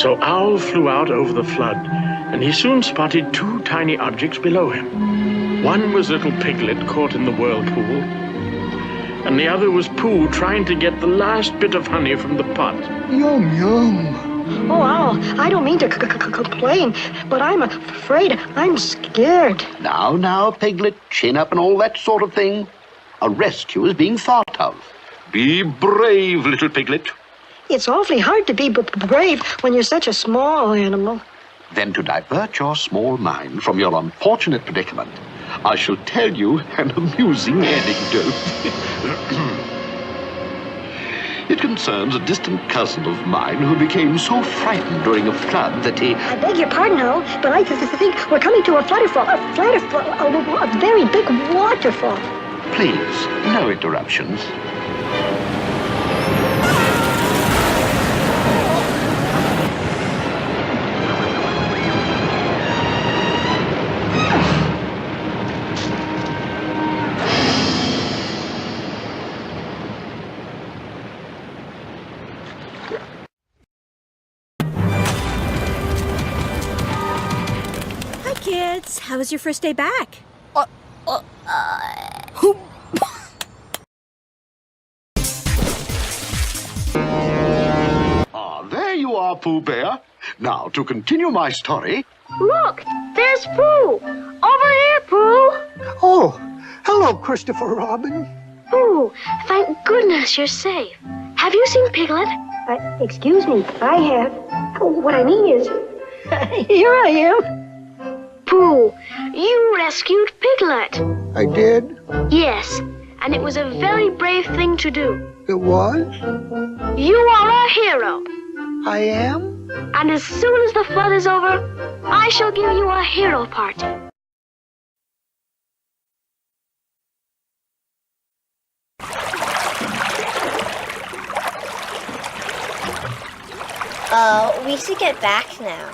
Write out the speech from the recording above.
So Owl flew out over the flood, and he soon spotted two tiny objects below him. One was little Piglet caught in the whirlpool, and the other was Pooh trying to get the last bit of honey from the pot. Yum, yum. Oh, Owl, I don't mean to complain, but I'm afraid I'm scared. Now, Piglet, chin up and all that sort of thing. A rescue is being thought of. Be brave, little Piglet. It's awfully hard to be brave when you're such a small animal. Then to divert your small mind from your unfortunate predicament, I shall tell you an amusing anecdote. It concerns a distant cousin of mine who became so frightened during a flood that he... I beg your pardon, Owl, but I think we're coming to a waterfall, a very big waterfall. Please, no interruptions. Kids, how was your first day back? There you are, Pooh Bear. Now, to continue my story... Look, there's Pooh. Over here, Pooh. Oh, hello, Christopher Robin. Pooh, thank goodness you're safe. Have you seen Piglet? Excuse me, I have. What I mean is, here I am. Pooh, you rescued Piglet. I did? Yes, and it was a very brave thing to do. It was? You are a hero. I am? And as soon as the flood is over, I shall give you a hero party. We should get back now.